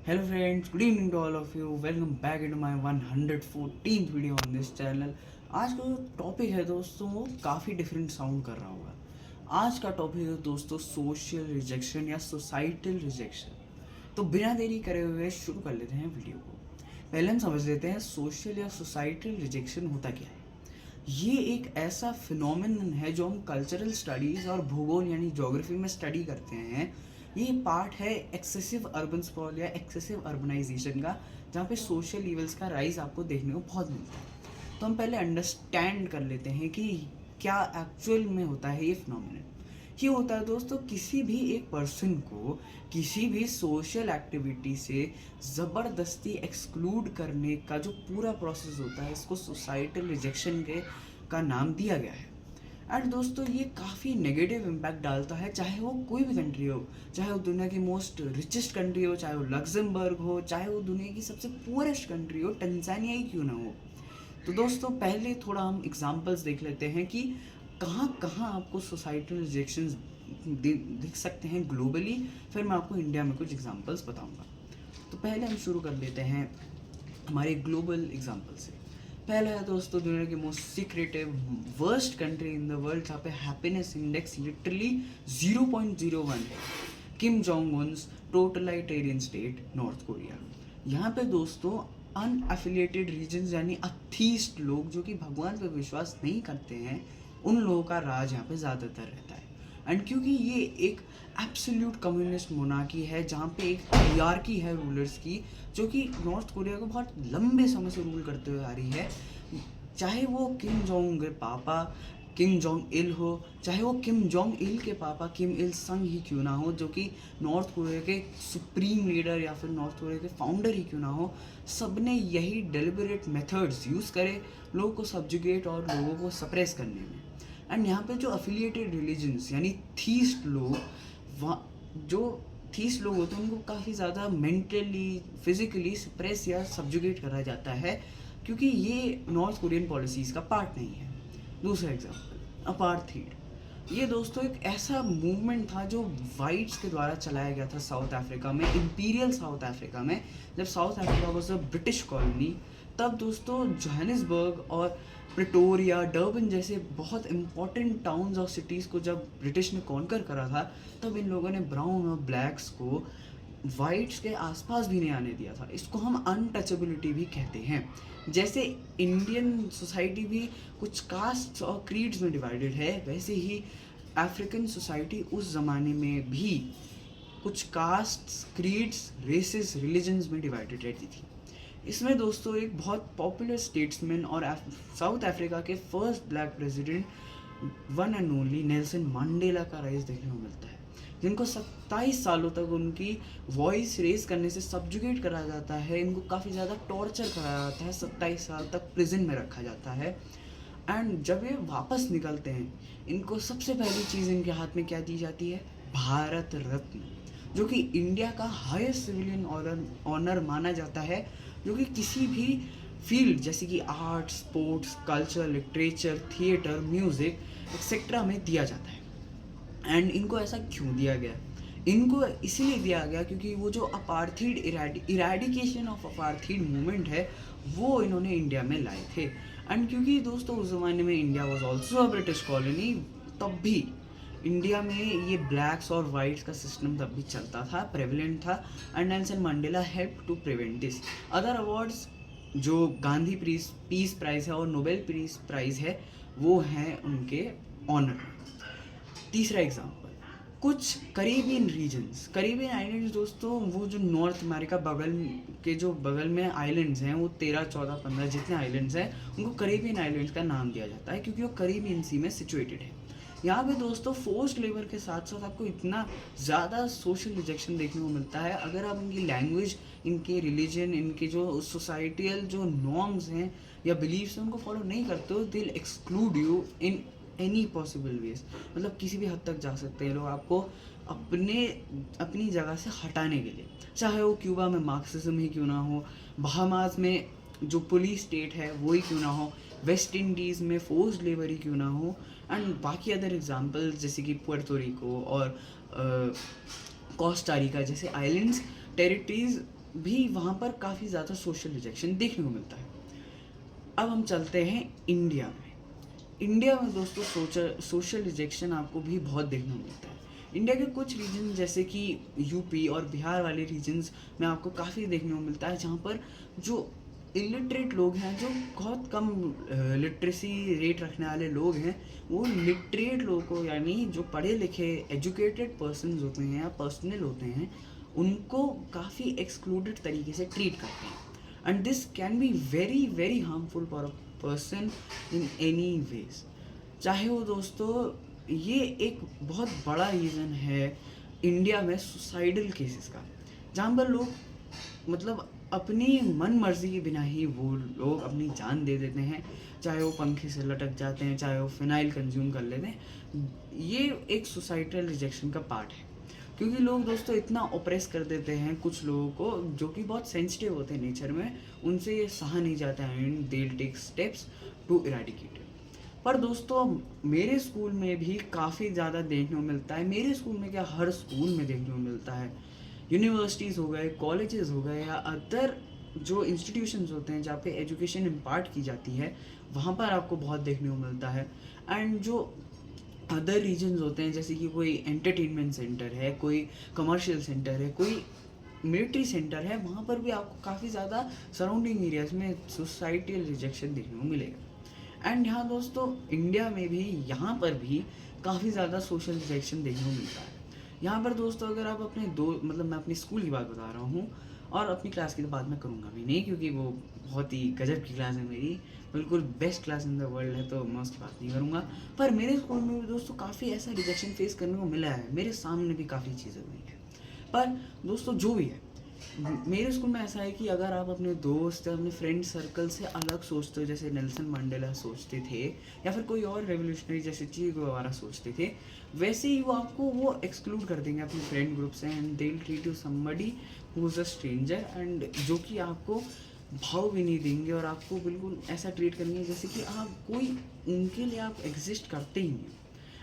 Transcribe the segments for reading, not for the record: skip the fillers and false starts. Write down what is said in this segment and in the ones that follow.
Hello friends, good evening to all of you. Welcome back into my 114th video on this channel. आज का जो topic है दोस्तों वो काफ़ी डिफरेंट साउंड कर रहा होगा. आज का टॉपिक है दोस्तों सोशल रिजेक्शन या सोसाइटल रिजेक्शन. तो बिना देरी करे हुए शुरू कर लेते हैं वीडियो को. पहले हम समझ लेते हैं सोशल या सोसाइटल रिजेक्शन होता क्या है. ये एक ऐसा फिनोमेनन है जो हम कल्चरल स्टडीज़ और भूगोल यानी ज्योग्राफी में स्टडी करते हैं. ये पार्ट है एक्सेसिव अर्बन स्प्रॉल या एक्सेसिव अर्बनाइजेशन का, जहाँ पे सोशल लीवल्स का राइज आपको देखने को बहुत मिलता है. तो हम पहले अंडरस्टैंड कर लेते हैं कि क्या एक्चुअल में होता है ये फिनोमेनन. ये होता है दोस्तों किसी भी एक पर्सन को किसी भी सोशल एक्टिविटी से ज़बरदस्ती एक्सक्लूड करने का जो पूरा प्रोसेस होता है, इसको सोसाइटल रिजेक्शन के का नाम दिया गया है. एंड दोस्तों ये काफ़ी नेगेटिव इम्पैक्ट डालता है, चाहे वो कोई भी कंट्री हो, चाहे वो दुनिया की मोस्ट रिचेस्ट कंट्री हो, चाहे वो लग्जमबर्ग हो, चाहे वो दुनिया की सबसे पुअरेस्ट कंट्री हो, टंजानिया ही क्यों ना हो. तो दोस्तों पहले थोड़ा हम एग्जांपल्स देख लेते हैं कि कहाँ कहाँ आपको सोसाइटल रिजेक्शंस दिख सकते हैं ग्लोबली. फिर मैं आपको इंडिया में कुछ एग्जांपल्स बताऊंगा. तो पहले हम शुरू कर लेते हैं हमारे ग्लोबल एग्जांपल से. पहला है दोस्तों दुनिया की most secretive worst country in the world, जहाँ पे हैप्पीनेस इंडेक्स लिटरली 0.01 है. किम जोंग उन्स टोटलाइटेरियन स्टेट नॉर्थ कोरिया. यहाँ पे दोस्तों अनएफिलिएटेड रीजन्स यानी अथीस्ट लोग जो कि भगवान पर विश्वास नहीं करते हैं, उन लोगों का राज यहाँ पे ज़्यादातर रहता है. एंड क्योंकि ये एक एब्सोल्यूट कम्युनिस्ट मोनार्की है जहाँ पे एक हियरार्की है रूलर्स की, जो कि नॉर्थ कोरिया को बहुत लंबे समय से रूल करते हुए आ रही है. चाहे वो किम जोंग के पापा किम जोंग इल हो, चाहे वो किम जोंग इल के पापा किम इल संग ही क्यों ना हो, जो कि नॉर्थ कोरिया के सुप्रीम लीडर या फिर नॉर्थ कोरिया के फाउंडर ही क्यों ना हो, सब ने यही डेलिबरेट मेथड्स यूज़ करे लोगों को सब्जुगेट और लोगों को सप्रेस करने में. एंड यहाँ पे जो अफिलिएटेड रिलीजन्स यानी थीस्ट लोग, जो थीस्ट लोग होते हैं उनको काफ़ी ज़्यादा मेंटली फिजिकली सप्रेस या सब्जुगेट करा जाता है, क्योंकि ये नॉर्थ कोरियन पॉलिसीज़ का पार्ट नहीं है. दूसरा एग्जाम्पल अपार्थीड. ये दोस्तों एक ऐसा मूवमेंट था जो वाइट्स के द्वारा चलाया गया था साउथ अफ्रीका में, इंपीरियल साउथ अफ्रीका में. जब south Africa was a British colony, तब दोस्तों जोहानिसबर्ग और प्रिटोरिया डर्बन जैसे बहुत इंपॉर्टेंट टाउन्स और सिटीज़ को जब ब्रिटिश ने कॉन्कर करा था, तब इन लोगों ने ब्राउन और ब्लैक्स को वाइट्स के आसपास भी नहीं आने दिया था. इसको हम अनटचेबिलिटी भी कहते हैं. जैसे इंडियन सोसाइटी भी कुछ कास्ट और क्रीड्स में डिवाइडेड है, वैसे ही अफ्रीकन सोसाइटी उस ज़माने में भी कुछ कास्ट क्रीड्स रेसेस रिलीजन्स में डिवाइडेड रहती थी. इसमें दोस्तों एक बहुत पॉपुलर स्टेट्समैन और साउथ अफ्रीका के first black president one and only Nelson Mandela का राइज देखने को मिलता है, जिनको 27 सालों तक उनकी वॉइस रेज करने से सब्जुगेट करा जाता है. इनको काफ़ी ज़्यादा टॉर्चर कराया जाता है, 27 साल तक प्रिजन में रखा जाता है. एंड जब ये वापस निकलते हैं, इनको सबसे पहली चीज़ इनके हाथ में क्या दी जाती है? भारत रत्न, जो कि इंडिया का हाईएस्ट सिविलियन ऑनर माना जाता है, जो कि किसी भी फील्ड जैसे कि art, sports, culture, literature, theatre, music etcetera में दिया जाता है. एंड इनको ऐसा क्यों दिया गया? इनको इसीलिए दिया गया क्योंकि वो जो apartheid eradication of apartheid movement है, वो इन्होंने इंडिया में लाए थे. एंड क्योंकि दोस्तों उस ज़माने में India was also a British colony, तब भी इंडिया में ये ब्लैक्स और वाइट्स का सिस्टम तब भी चलता था, प्रेवलेंट था. And Nelson Mandela help to prevent this. Other awards जो गांधी पीस प्राइज़ है और नोबेल पीस प्राइज़ है, वो हैं उनके ऑनर. तीसरा एग्जाम्पल कुछ करीबियन रीजन्स, करीबियन आइलैंड्स दोस्तों, वो जो नॉर्थ अमेरिका बगल में आइलैंड्स हैं, वो 13, 14, 15 जितने आइलैंड्स हैं, उनको करीबियन आइलैंड्स का नाम दिया जाता है क्योंकि वो करीबियन सी में सिचुएटेड है. यहाँ पे दोस्तों फोर्स्ड लेबर के साथ साथ आपको इतना ज़्यादा सोशल रिजेक्शन देखने को मिलता है. अगर आप इनकी लैंग्वेज, इनके रिलीजन, इनके जो सोसाइटियल जो नॉर्म्स हैं या बिलीव्स हैं, उनको फॉलो नहीं करते हो, they will exclude you in any possible ways. मतलब किसी भी हद तक जा सकते हैं लोग आपको अपनी जगह से हटाने के लिए, चाहे वो क्यूबा में मार्क्सिज्म ही क्यों ना हो, बहामास में जो पुलिस स्टेट है वो ही क्यों ना हो, वेस्ट इंडीज़ में फोर्स्ड लेबर ही क्यों ना हो, एंड बाकी अदर एग्जांपल्स जैसे कि पुर्तोरिको और कोस्टा रिका जैसे आइलैंड्स टेरिटरीज भी वहाँ पर काफ़ी ज़्यादा सोशल रिजेक्शन देखने को मिलता है। अब हम चलते हैं इंडिया में। इंडिया में दोस्तों सोशल रिजेक्शन आपको भी बहुत देखने को मिलता है। इंडिया के कुछ रीजन जैसे कि यूपी और बिहार वाले रीजन्स में आपको काफ़ी देखने को मिलता है, जहाँ पर जो इलिटरेट लोग हैं, जो बहुत कम लिटरेसी रेट रखने वाले लोग हैं, वो लिटरेट लोगों को, यानी जो पढ़े लिखे एजुकेटेड पर्सन्स होते हैं या पर्सनल होते हैं, उनको काफ़ी एक्सक्लूडेड तरीके से ट्रीट करते हैं। And this can be very very harmful for a person in any ways. चाहे वो दोस्तों, ये एक बहुत बड़ा रीज़न है इंडिया में सुसाइडल केसेस का, जहाँ पर लोग मतलब अपनी मन मर्जी के बिना ही वो लोग अपनी जान दे देते हैं, चाहे वो पंखे से लटक जाते हैं, चाहे वो फिनाइल कंज्यूम कर लेते हैं। ये एक सोसाइटल रिजेक्शन का पार्ट है, क्योंकि लोग दोस्तों इतना ऑप्रेस कर देते हैं कुछ लोगों को जो कि बहुत सेंसिटिव होते हैं नेचर में, उनसे ये सहा नहीं जाता है, and they will take steps to eradicate it. पर दोस्तों, मेरे स्कूल में भी काफ़ी ज़्यादा देखने को मिलता है। मेरे स्कूल में क्या, हर स्कूल में देखने को मिलता है। यूनिवर्सिटीज़ हो गए, कॉलेजेस हो गए, या अदर जो इंस्टीट्यूशंस होते हैं जहाँ पे एजुकेशन इम्पार्ट की जाती है, वहाँ पर आपको बहुत देखने को मिलता है। एंड जो अदर रीजन्स होते हैं, जैसे कि कोई एंटरटेनमेंट सेंटर है, कोई कमर्शियल सेंटर है, कोई मिलिट्री सेंटर है, वहाँ पर भी आपको काफ़ी ज़्यादा सराउंडिंग एरियाज में सोसाइटल रिजेक्शन देखने को मिलेगा। एंड यहाँ दोस्तों, इंडिया में भी, यहाँ पर भी काफ़ी ज़्यादा सोशल रिजेक्शन देखने को मिलता है। यहाँ पर दोस्तों, अगर आप अपने मतलब मैं अपनी स्कूल की बात बता रहा हूँ, और अपनी क्लास की तो बात मैं करूँगा भी नहीं, क्योंकि वो बहुत ही गजब की क्लास है मेरी, बिल्कुल best class in the world है, तो मैं उसकी बात नहीं करूँगा। पर मेरे स्कूल में भी दोस्तों काफ़ी ऐसा रिजेक्शन फेस करने को मिला है, मेरे सामने भी काफ़ी चीज़ें हुई हैं। पर दोस्तों, जो भी है, मेरे स्कूल में ऐसा है कि अगर आप अपने दोस्त या अपने फ्रेंड सर्कल से अलग सोचते हो, जैसे नेल्सन मंडेला सोचते थे, या फिर कोई और रेवोल्यूशनरी जैसे चे गुएवारा सोचते थे, वैसे ही वो आपको वो एक्सक्लूड कर देंगे अपने फ्रेंड ग्रुप से, and they will treat you somebody who is a stranger, and जो कि आपको भाव भी नहीं देंगे, और आपको बिल्कुल ऐसा ट्रीट करेंगे जैसे कि आप कोई, उनके लिए आप एग्जिस्ट करते ही नहीं।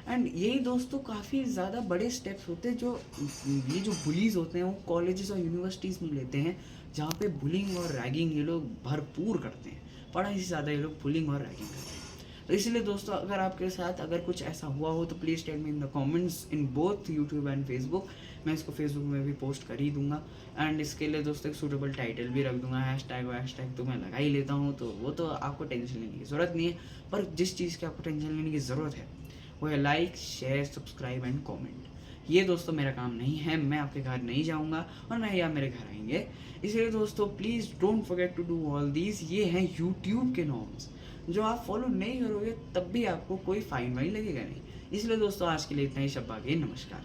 एंड यही दोस्तों काफ़ी ज़्यादा बड़े स्टेप्स होते हैं जो ये जो बुलीज़ होते हैं वो कॉलेजेस और यूनिवर्सिटीज़ में लेते हैं, जहाँ पे बुलिंग और रैगिंग ये लोग भरपूर करते हैं, पढ़ाई से ज़्यादा ये लोग बुलिंग और रैगिंग करते हैं। तो इसलिए दोस्तों, अगर आपके साथ अगर कुछ ऐसा हुआ हो तो please tell me in the comments in both YouTube and Facebook. मैं इसको फेसबुक में भी पोस्ट कर ही दूंगा, एंड इसके लिए दोस्तों एक सूटेबल टाइटल भी रख दूंगा, हैशटैग तो मैं लगा ही लेता हूँ, तो वो तो आपको टेंशन लेने की ज़रूरत नहीं है। पर जिस चीज़ की आपको टेंशन लेने की ज़रूरत है वो है like, share, subscribe and comment. ये दोस्तों मेरा काम नहीं है, मैं आपके घर नहीं जाऊंगा और ना ही आप मेरे घर आएंगे। इसलिए दोस्तों, please don't forget to do all these. ये हैं यूट्यूब के नॉर्म्स, जो आप फॉलो नहीं करोगे तब भी आपको कोई फाइन वाइन लगेगा नहीं। इसलिए दोस्तों, आज के लिए इतना ही। शब्बा के नमस्कार।